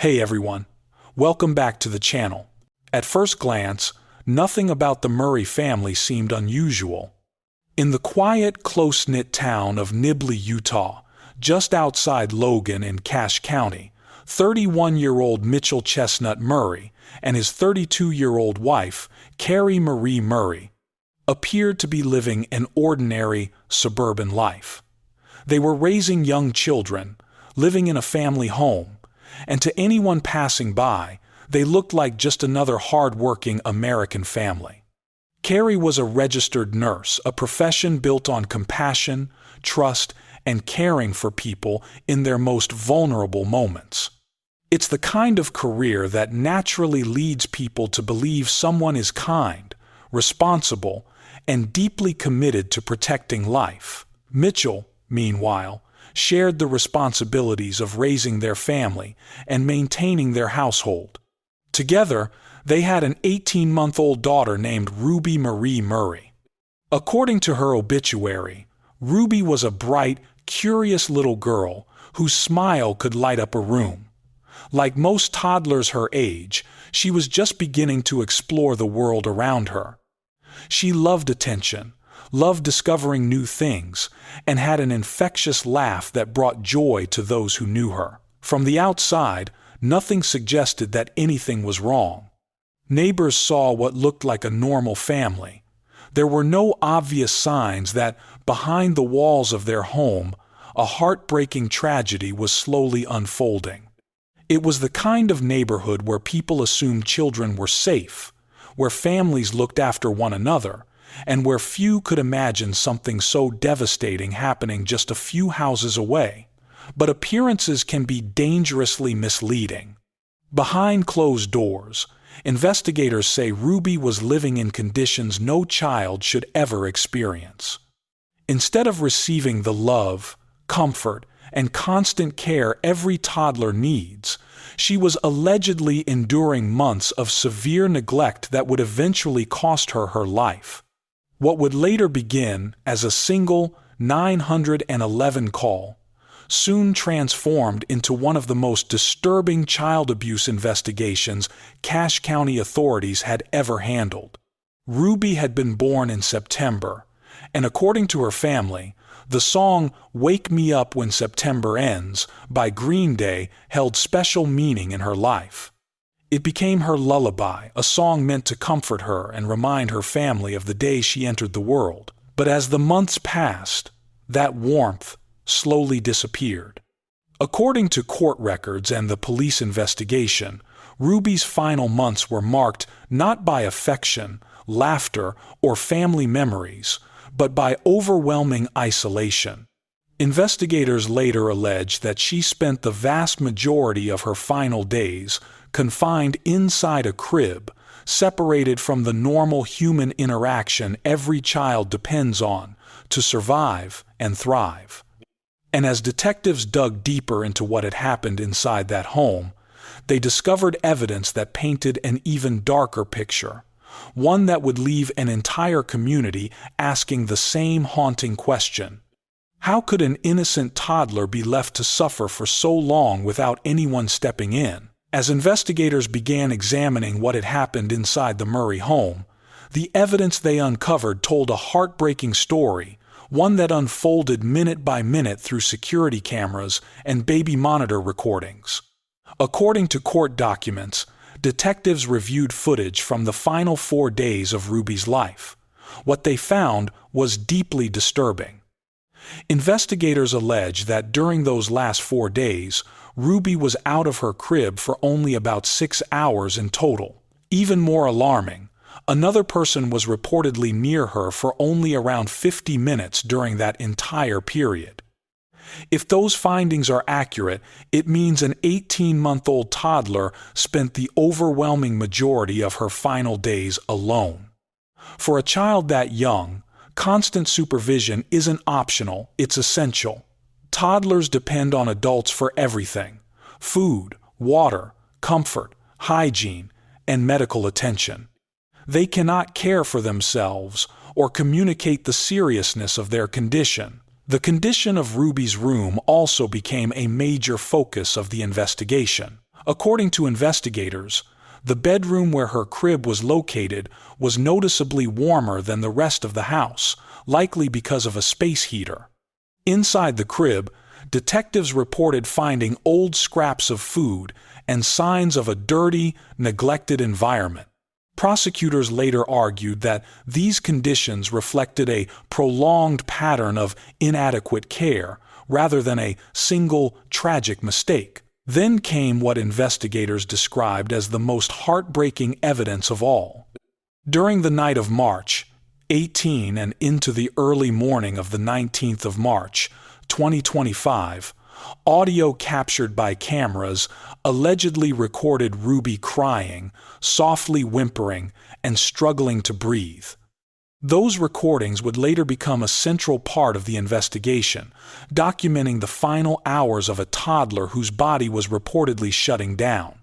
Hey everyone, welcome back to the channel. At first glance, nothing about the Murray family seemed unusual. In the quiet, close-knit town of Nibley, Utah, just outside Logan in Cache County, 31-year-old Mitchell Chesnut Murray and his 32-year-old wife, Carrie Marie Murray, appeared to be living an ordinary, suburban life. They were raising young children, living in a family home, and to anyone passing by, they looked like just another hard-working American family. Carrie was a registered nurse, a profession built on compassion, trust, and caring for people in their most vulnerable moments. It's the kind of career that naturally leads people to believe someone is kind, responsible, and deeply committed to protecting life. Mitchell, meanwhile, shared the responsibilities of raising their family and maintaining their household. Together, they had an 18-month-old daughter named Ruby Marie Murray. According to her obituary, Ruby was a bright, curious little girl whose smile could light up a room. Like most toddlers her age, she was just beginning to explore the world around her. She loved attention, loved discovering new things, and had an infectious laugh that brought joy to those who knew her. From the outside, nothing suggested that anything was wrong. Neighbors saw what looked like a normal family. There were no obvious signs that, behind the walls of their home, a heartbreaking tragedy was slowly unfolding. It was the kind of neighborhood where people assumed children were safe, where families looked after one another, and where few could imagine something so devastating happening just a few houses away. But appearances can be dangerously misleading. Behind closed doors, investigators say Ruby was living in conditions no child should ever experience. Instead of receiving the love, comfort, and constant care every toddler needs, she was allegedly enduring months of severe neglect that would eventually cost her her life. What would later begin as a single 911 call soon transformed into one of the most disturbing child abuse investigations Cache County authorities had ever handled. Ruby had been born in September, and according to her family, the song "Wake Me Up When September Ends" by Green Day held special meaning in her life. It became her lullaby, a song meant to comfort her and remind her family of the day she entered the world. But as the months passed, that warmth slowly disappeared. According to court records and the police investigation, Ruby's final months were marked not by affection, laughter, or family memories, but by overwhelming isolation. Investigators later alleged that she spent the vast majority of her final days confined inside a crib, separated from the normal human interaction every child depends on to survive and thrive. And as detectives dug deeper into what had happened inside that home, they discovered evidence that painted an even darker picture, one that would leave an entire community asking the same haunting question. How could an innocent toddler be left to suffer for so long without anyone stepping in? As investigators began examining what had happened inside the Murray home, the evidence they uncovered told a heartbreaking story, one that unfolded minute by minute through security cameras and baby monitor recordings. According to court documents, detectives reviewed footage from the final 4 days of Ruby's life. What they found was deeply disturbing. Investigators allege that during those last 4 days, Ruby was out of her crib for only about 6 hours in total. Even more alarming, another person was reportedly near her for only around 50 minutes during that entire period. If those findings are accurate, it means an 18-month-old toddler spent the overwhelming majority of her final days alone. For a child that young, constant supervision isn't optional, it's essential. Toddlers depend on adults for everything: food, water, comfort, hygiene, and medical attention. They cannot care for themselves or communicate the seriousness of their condition. The condition of Ruby's room also became a major focus of the investigation. According to investigators, the bedroom where her crib was located was noticeably warmer than the rest of the house, likely because of a space heater. Inside the crib, detectives reported finding old scraps of food and signs of a dirty, neglected environment. Prosecutors later argued that these conditions reflected a prolonged pattern of inadequate care rather than a single tragic mistake. Then came what investigators described as the most heartbreaking evidence of all. During the night of March 18 and into the early morning of the 19th of March, 2025, audio captured by cameras allegedly recorded Ruby crying, softly whimpering, and struggling to breathe. Those recordings would later become a central part of the investigation, documenting the final hours of a toddler whose body was reportedly shutting down.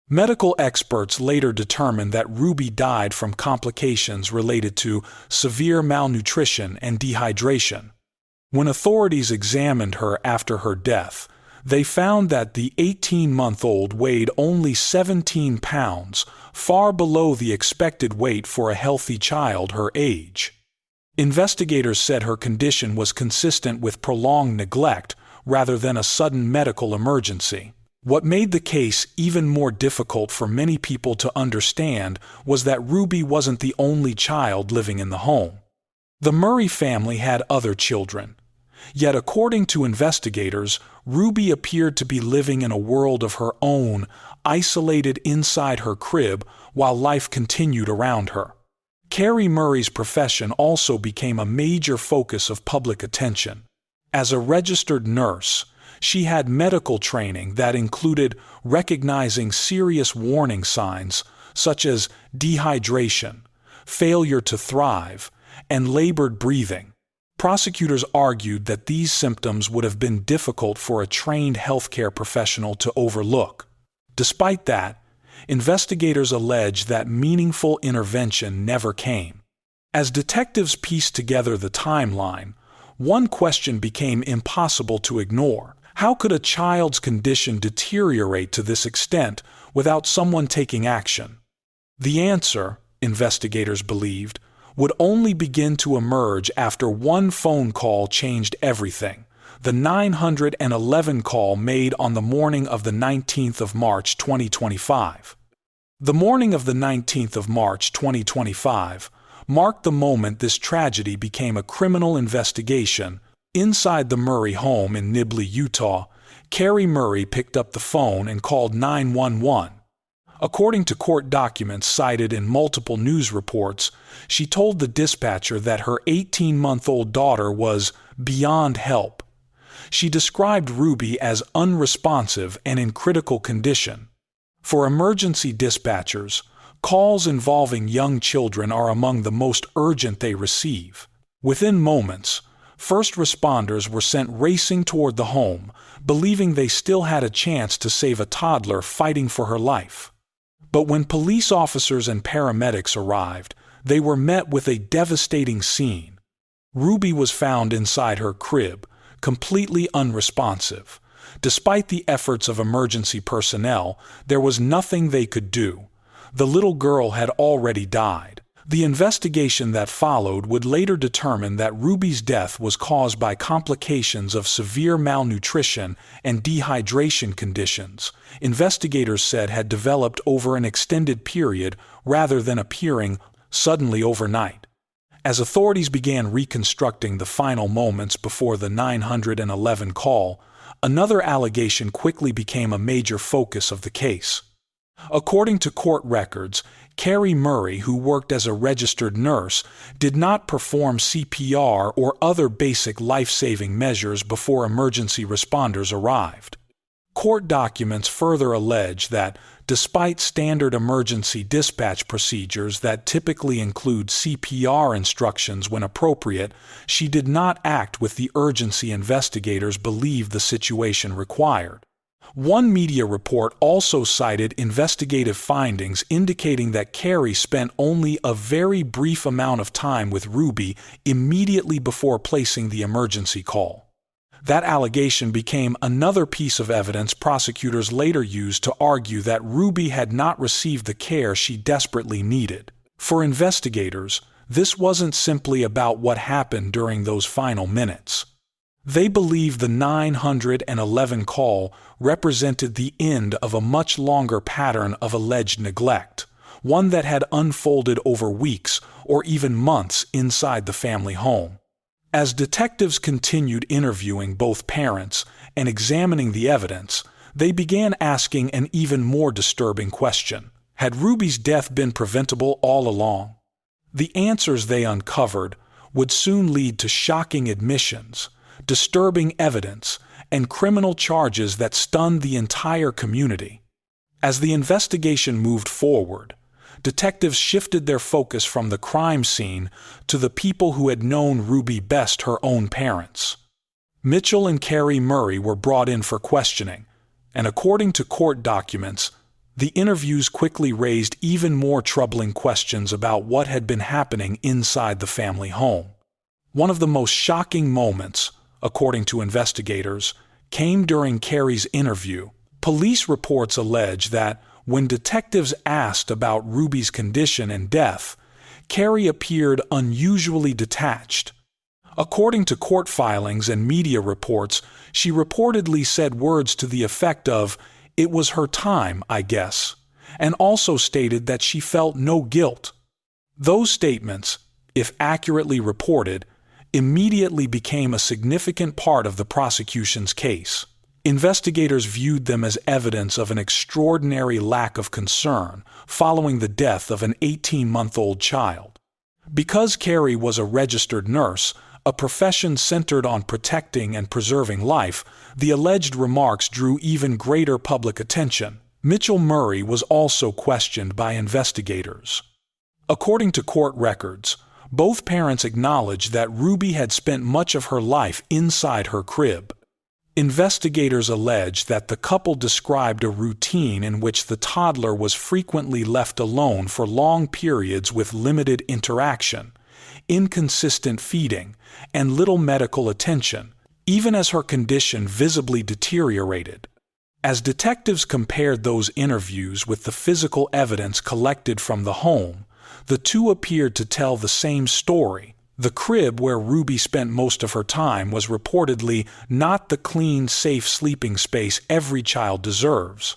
Medical experts later determined that Ruby died from complications related to severe malnutrition and dehydration. When authorities examined her after her death, they found that the 18-month-old weighed only 17 pounds, far below the expected weight for a healthy child her age. Investigators said her condition was consistent with prolonged neglect rather than a sudden medical emergency. What made the case even more difficult for many people to understand was that Ruby wasn't the only child living in the home. The Murray family had other children. Yet according to investigators, Ruby appeared to be living in a world of her own, isolated inside her crib while life continued around her. Carrie Murray's profession also became a major focus of public attention. As a registered nurse, she had medical training that included recognizing serious warning signs such as dehydration, failure to thrive, and labored breathing. Prosecutors argued that these symptoms would have been difficult for a trained healthcare professional to overlook. Despite that, investigators allege that meaningful intervention never came. As detectives pieced together the timeline, one question became impossible to ignore. How could a child's condition deteriorate to this extent without someone taking action? The answer, investigators believed, would only begin to emerge after one phone call changed everything: the 911 call made on the morning of the 19th of March 2025. The morning of the 19th of March 2025 marked the moment this tragedy became a criminal investigation. Inside the Murray home in Nibley, Utah, Carrie Murray picked up the phone and called 911. According to court documents cited in multiple news reports, she told the dispatcher that her 18-month-old daughter was beyond help. She described Ruby as unresponsive and in critical condition. For emergency dispatchers, calls involving young children are among the most urgent they receive. Within moments, first responders were sent racing toward the home, believing they still had a chance to save a toddler fighting for her life. But when police officers and paramedics arrived, they were met with a devastating scene. Ruby was found inside her crib, completely unresponsive. Despite the efforts of emergency personnel, there was nothing they could do. The little girl had already died. The investigation that followed would later determine that Ruby's death was caused by complications of severe malnutrition and dehydration conditions investigators said had developed over an extended period rather than appearing suddenly overnight. As authorities began reconstructing the final moments before the 911 call, another allegation quickly became a major focus of the case. According to court records, Carrie Murray, who worked as a registered nurse, did not perform CPR or other basic life-saving measures before emergency responders arrived. Court documents further allege that, despite standard emergency dispatch procedures that typically include CPR instructions when appropriate, she did not act with the urgency investigators believed the situation required. One media report also cited investigative findings indicating that Carrie spent only a very brief amount of time with Ruby immediately before placing the emergency call. That allegation became another piece of evidence prosecutors later used to argue that Ruby had not received the care she desperately needed. For investigators, this wasn't simply about what happened during those final minutes. They believed the 911 call represented the end of a much longer pattern of alleged neglect, one that had unfolded over weeks or even months inside the family home. As detectives continued interviewing both parents and examining the evidence, they began asking an even more disturbing question. Had Ruby's death been preventable all along? The answers they uncovered would soon lead to shocking admissions, disturbing evidence, and criminal charges that stunned the entire community. As the investigation moved forward, detectives shifted their focus from the crime scene to the people who had known Ruby best, her own parents. Mitchell and Carrie Murray were brought in for questioning, and according to court documents, the interviews quickly raised even more troubling questions about what had been happening inside the family home. One of the most shocking moments, according to investigators, came during Carrie's interview. Police reports allege that when detectives asked about Ruby's condition and death, Carrie appeared unusually detached. According to court filings and media reports, she reportedly said words to the effect of, "It was her time, I guess," and also stated that she felt no guilt. Those statements, if accurately reported, immediately became a significant part of the prosecution's case. Investigators viewed them as evidence of an extraordinary lack of concern following the death of an 18-month-old child. Because Carrie was a registered nurse, a profession centered on protecting and preserving life, the alleged remarks drew even greater public attention. Mitchell Murray was also questioned by investigators. According to court records, both parents acknowledged that Ruby had spent much of her life inside her crib. Investigators allege that the couple described a routine in which the toddler was frequently left alone for long periods with limited interaction, inconsistent feeding, and little medical attention, even as her condition visibly deteriorated. As detectives compared those interviews with the physical evidence collected from the home, the two appeared to tell the same story. The crib where Ruby spent most of her time was reportedly not the clean, safe sleeping space every child deserves.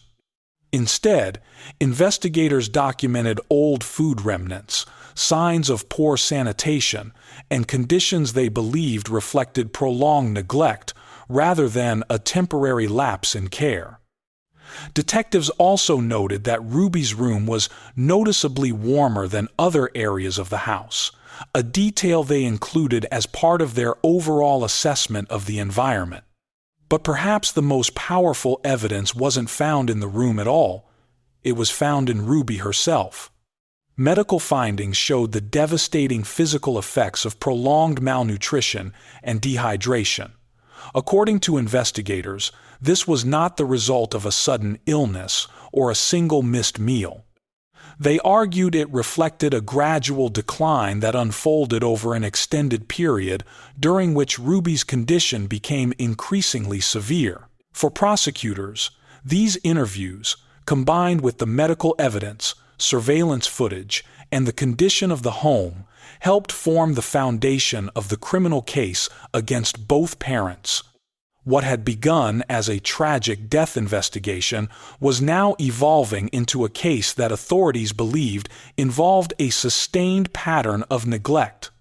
Instead, investigators documented old food remnants, signs of poor sanitation, and conditions they believed reflected prolonged neglect rather than a temporary lapse in care. Detectives also noted that Ruby's room was noticeably warmer than other areas of the house, a detail they included as part of their overall assessment of the environment. But perhaps the most powerful evidence wasn't found in the room at all. It was found in Ruby herself. Medical findings showed the devastating physical effects of prolonged malnutrition and dehydration. According to investigators, this was not the result of a sudden illness or a single missed meal. They argued it reflected a gradual decline that unfolded over an extended period during which Ruby's condition became increasingly severe. For prosecutors, these interviews, combined with the medical evidence, surveillance footage, and the condition of the home, helped form the foundation of the criminal case against both parents. What had begun as a tragic death investigation was now evolving into a case that authorities believed involved a sustained pattern of neglect,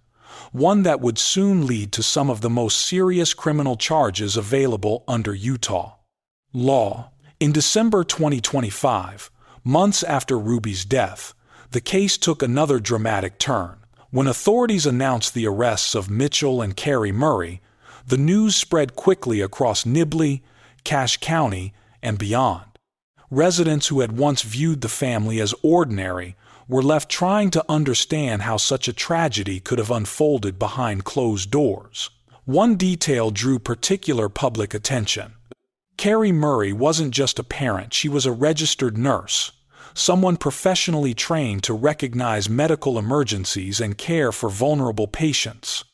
one that would soon lead to some of the most serious criminal charges available under Utah law. In December 2025, months after Ruby's death, the case took another dramatic turn. When authorities announced the arrests of Mitchell and Carrie Murray, the news spread quickly across Nibley, Cache County, and beyond. Residents who had once viewed the family as ordinary were left trying to understand how such a tragedy could have unfolded behind closed doors. One detail drew particular public attention. Carrie Murray wasn't just a parent, she was a registered nurse, someone professionally trained to recognize medical emergencies and care for vulnerable patients.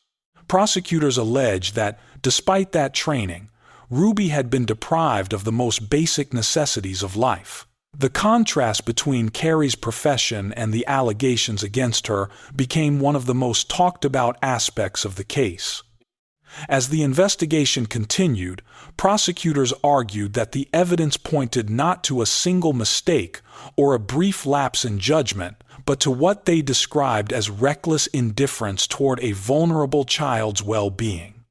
Prosecutors allege that, despite that training, Ruby had been deprived of the most basic necessities of life. The contrast between Carrie's profession and the allegations against her became one of the most talked about aspects of the case. As the investigation continued, prosecutors argued that the evidence pointed not to a single mistake or a brief lapse in judgment, but to what they described as reckless indifference toward a vulnerable child's well-being.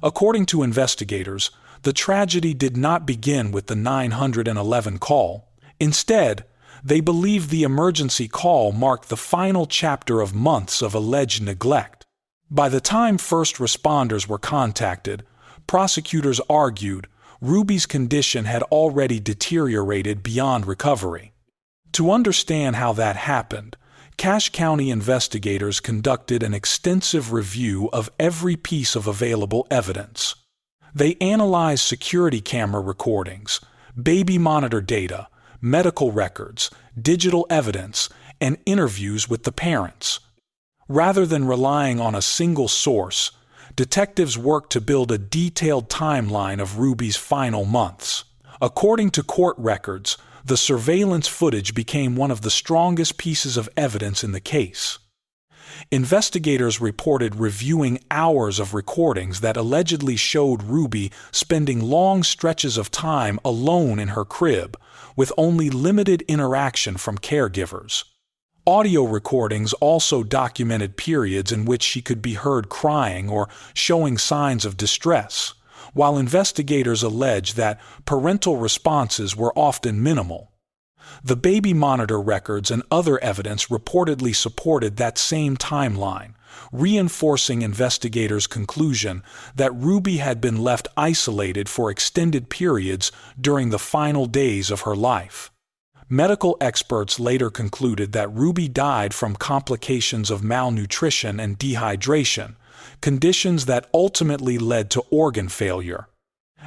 According to investigators, the tragedy did not begin with the 911 call. Instead, they believe the emergency call marked the final chapter of months of alleged neglect. By the time first responders were contacted, prosecutors argued Ruby's condition had already deteriorated beyond recovery. To understand how that happened, Cache County investigators conducted an extensive review of every piece of available evidence. They analyzed security camera recordings, baby monitor data, medical records, digital evidence, and interviews with the parents. Rather than relying on a single source, detectives worked to build a detailed timeline of Ruby's final months. According to court records, the surveillance footage became one of the strongest pieces of evidence in the case. Investigators reported reviewing hours of recordings that allegedly showed Ruby spending long stretches of time alone in her crib, with only limited interaction from caregivers. Audio recordings also documented periods in which she could be heard crying or showing signs of distress, while investigators allege that parental responses were often minimal. The baby monitor records and other evidence reportedly supported that same timeline, reinforcing investigators' conclusion that Ruby had been left isolated for extended periods during the final days of her life. Medical experts later concluded that Ruby died from complications of malnutrition and dehydration, conditions that ultimately led to organ failure.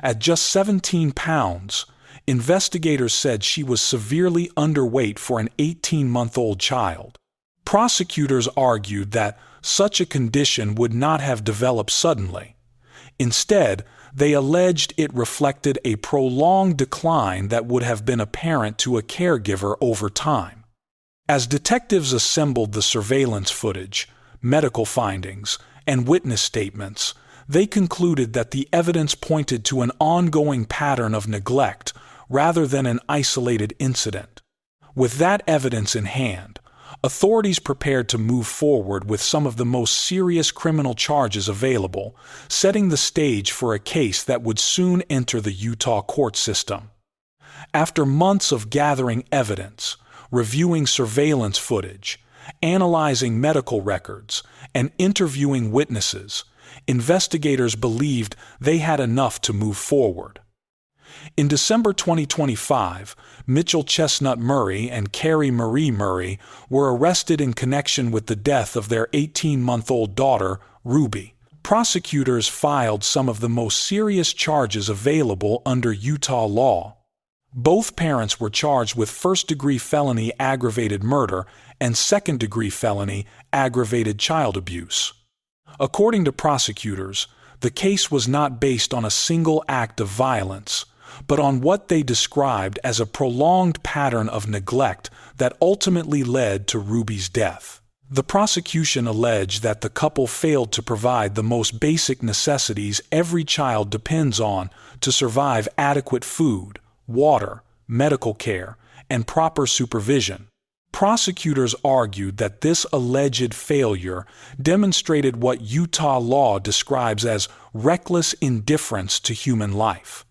At just 17 pounds, investigators said she was severely underweight for an 18-month-old child. Prosecutors argued that such a condition would not have developed suddenly. Instead, they alleged it reflected a prolonged decline that would have been apparent to a caregiver over time. As detectives assembled the surveillance footage, medical findings, and witness statements, they concluded that the evidence pointed to an ongoing pattern of neglect rather than an isolated incident. With that evidence in hand, authorities prepared to move forward with some of the most serious criminal charges available, setting the stage for a case that would soon enter the Utah court system. After months of gathering evidence, reviewing surveillance footage, analyzing medical records, and interviewing witnesses, investigators believed they had enough to move forward. In December 2025, Mitchell Chesnut Murray and Carrie Marie Murray were arrested in connection with the death of their 18-month-old daughter, Ruby. Prosecutors filed some of the most serious charges available under Utah law. Both parents were charged with first-degree felony aggravated murder and second-degree felony aggravated child abuse. According to prosecutors, the case was not based on a single act of violence, but on what they described as a prolonged pattern of neglect that ultimately led to Ruby's death. The prosecution alleged that the couple failed to provide the most basic necessities every child depends on to survive: adequate food, water, medical care, and proper supervision. Prosecutors argued that this alleged failure demonstrated what Utah law describes as reckless indifference to human life.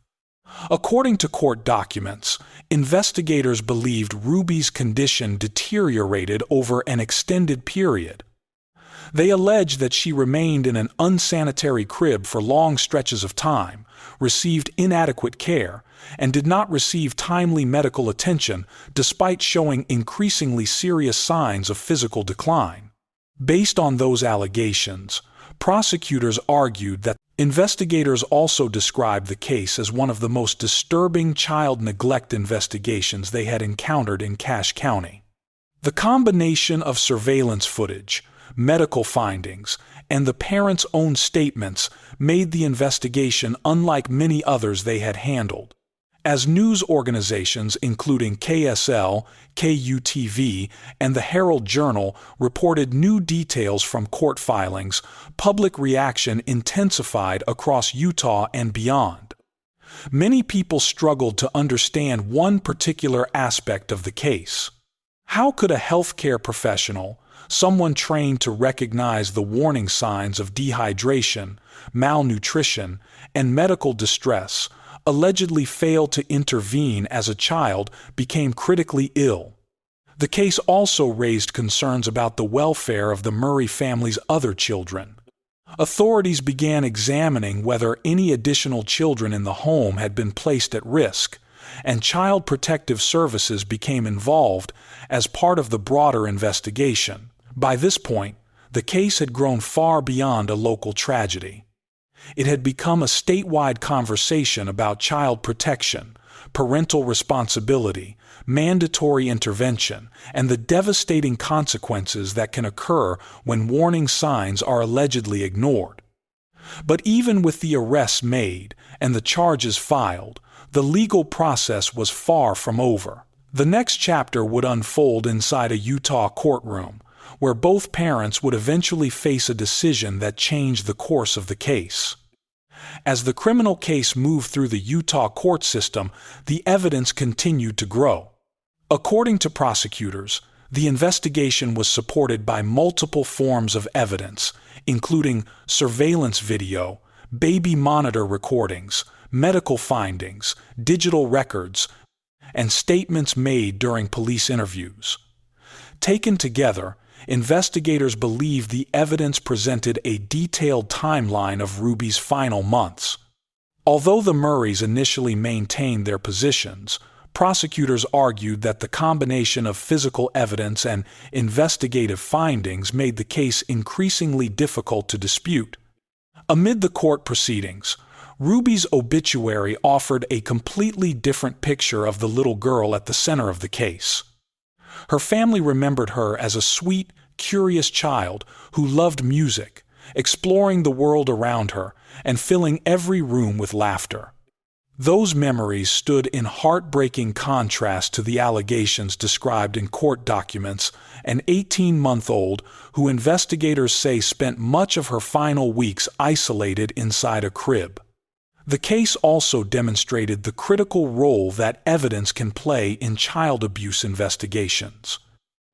According to court documents, investigators believed Ruby's condition deteriorated over an extended period. They alleged that she remained in an unsanitary crib for long stretches of time, received inadequate care, and did not receive timely medical attention despite showing increasingly serious signs of physical decline. Based on those allegations, prosecutors argued that investigators also described the case as one of the most disturbing child neglect investigations they had encountered in Cache County. The combination of surveillance footage, medical findings, and the parents' own statements made the investigation unlike many others they had handled. As news organizations including KSL, KUTV, and the Herald Journal reported new details from court filings, public reaction intensified across Utah and beyond. Many people struggled to understand one particular aspect of the case. How could a healthcare professional, someone trained to recognize the warning signs of dehydration, malnutrition, and medical distress, allegedly failed to intervene as a child became critically ill? The case also raised concerns about the welfare of the Murray family's other children. Authorities began examining whether any additional children in the home had been placed at risk, and Child Protective Services became involved as part of the broader investigation. By this point, the case had grown far beyond a local tragedy. It had become a statewide conversation about child protection, parental responsibility, mandatory intervention, and the devastating consequences that can occur when warning signs are allegedly ignored. But even with the arrests made and the charges filed, the legal process was far from over. The next chapter would unfold inside a Utah courtroom, where both parents would eventually face a decision that changed the course of the case. As the criminal case moved through the Utah court system, the evidence continued to grow. According to prosecutors, the investigation was supported by multiple forms of evidence, including surveillance video, baby monitor recordings, medical findings, digital records, and statements made during police interviews. Taken together, investigators believe the evidence presented a detailed timeline of Ruby's final months. Although the Murrays initially maintained their positions, prosecutors argued that the combination of physical evidence and investigative findings made the case increasingly difficult to dispute. Amid the court proceedings, Ruby's obituary offered a completely different picture of the little girl at the center of the case. Her family remembered her as a sweet, curious child who loved music, exploring the world around her, and filling every room with laughter. Those memories stood in heartbreaking contrast to the allegations described in court documents, an 18-month-old who investigators say spent much of her final weeks isolated inside a crib. The case also demonstrated the critical role that evidence can play in child abuse investigations.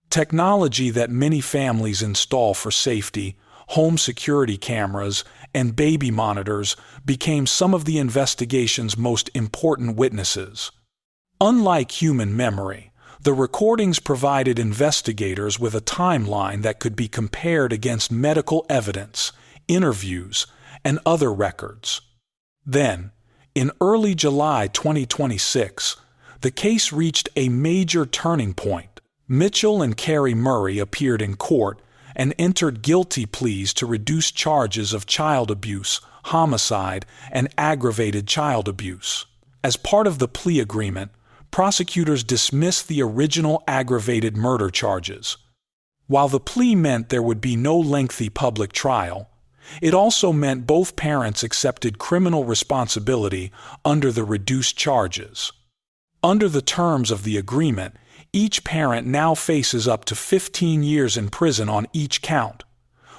Technology that many families install for safety, home security cameras, and baby monitors became some of the investigation's most important witnesses. Unlike human memory, the recordings provided investigators with a timeline that could be compared against medical evidence, interviews, and other records. Then, in early July 2026, the case reached a major turning point. Mitchell and Carrie Murray appeared in court and entered guilty pleas to reduce charges of child abuse, homicide, and aggravated child abuse. As part of the plea agreement, prosecutors dismissed the original aggravated murder charges. While the plea meant there would be no lengthy public trial, it also meant both parents accepted criminal responsibility under the reduced charges. Under the terms of the agreement, each parent now faces up to 15 years in prison on each count,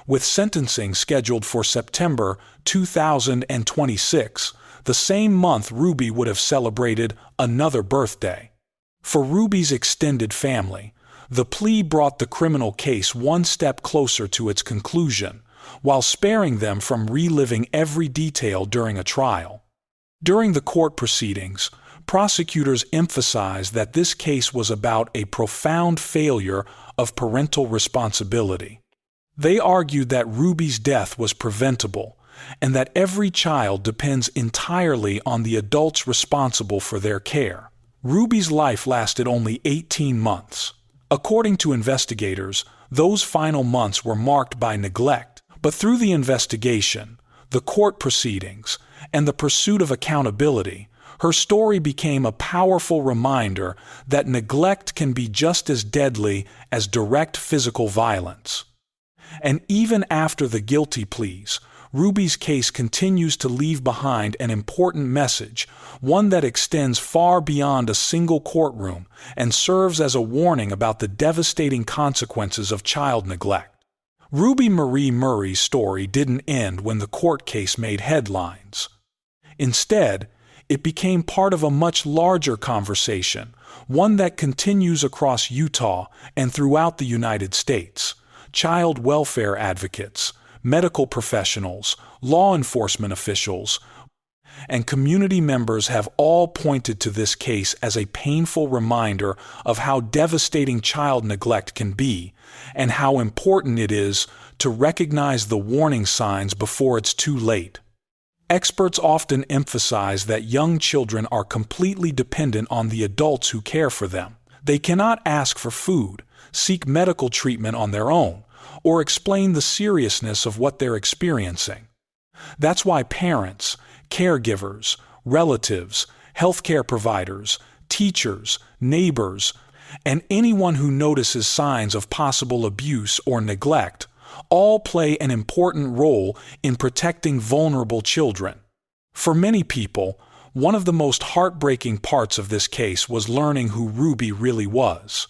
with sentencing scheduled for September 2026, the same month Ruby would have celebrated another birthday. For Ruby's extended family, the plea brought the criminal case one step closer to its conclusion, while sparing them from reliving every detail during a trial. During the court proceedings, prosecutors emphasized that this case was about a profound failure of parental responsibility. They argued that Ruby's death was preventable, and that every child depends entirely on the adults responsible for their care. Ruby's life lasted only 18 months. According to investigators, those final months were marked by neglect. But through the investigation, the court proceedings, and the pursuit of accountability, her story became a powerful reminder that neglect can be just as deadly as direct physical violence. And even after the guilty pleas, Ruby's case continues to leave behind an important message, one that extends far beyond a single courtroom and serves as a warning about the devastating consequences of child neglect. Ruby Marie Murray's story didn't end when the court case made headlines. Instead, it became part of a much larger conversation, one that continues across Utah and throughout the United States. Child welfare advocates, medical professionals, law enforcement officials, and community members have all pointed to this case as a painful reminder of how devastating child neglect can be and how important it is to recognize the warning signs before it's too late. Experts often emphasize that young children are completely dependent on the adults who care for them. They cannot ask for food, seek medical treatment on their own, or explain the seriousness of what they're experiencing. That's why parents, caregivers, relatives, healthcare providers, teachers, neighbors, and anyone who notices signs of possible abuse or neglect all play an important role in protecting vulnerable children. For many people, one of the most heartbreaking parts of this case was learning who Ruby really was.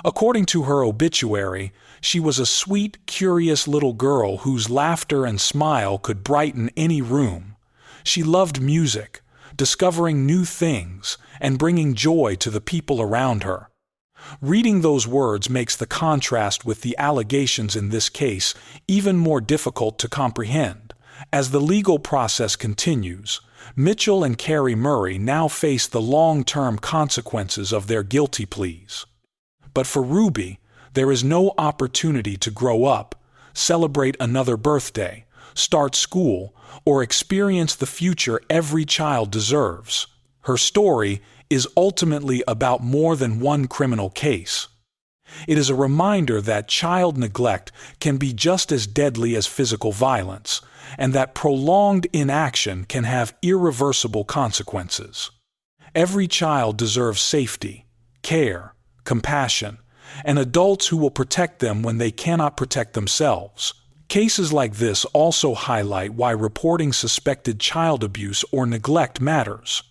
According to her obituary, she was a sweet, curious little girl whose laughter and smile could brighten any room. She loved music, discovering new things, and bringing joy to the people around her. Reading those words makes the contrast with the allegations in this case even more difficult to comprehend. As the legal process continues, Mitchell and Carrie Murray now face the long-term consequences of their guilty pleas. But for Ruby, there is no opportunity to grow up, celebrate another birthday, start school, or experience the future every child deserves. Her story is ultimately about more than one criminal case. It is a reminder that child neglect can be just as deadly as physical violence, and that prolonged inaction can have irreversible consequences. Every child deserves safety, care, compassion, and adults who will protect them when they cannot protect themselves. Cases like this also highlight why reporting suspected child abuse or neglect matters.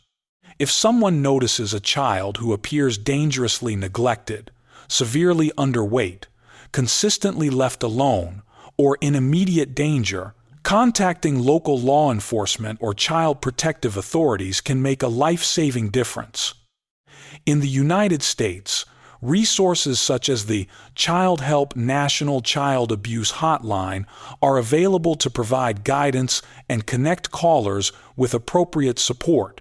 If someone notices a child who appears dangerously neglected, severely underweight, consistently left alone, or in immediate danger, contacting local law enforcement or child protective authorities can make a life-saving difference. In the United States, resources such as the Child Help National Child Abuse Hotline are available to provide guidance and connect callers with appropriate support.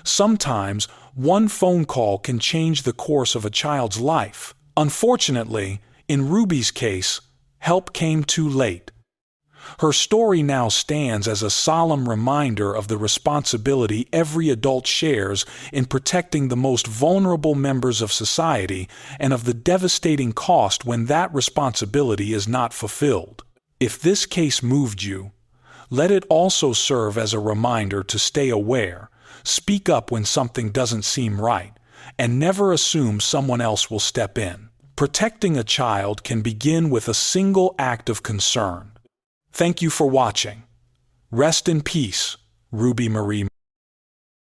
Sometimes, one phone call can change the course of a child's life. Unfortunately, in Ruby's case, help came too late. Her story now stands as a solemn reminder of the responsibility every adult shares in protecting the most vulnerable members of society and of the devastating cost when that responsibility is not fulfilled. If this case moved you, let it also serve as a reminder to stay aware, speak up when something doesn't seem right, and never assume someone else will step in. Protecting a child can begin with a single act of concern. Thank you for watching. Rest in peace, Ruby Marie.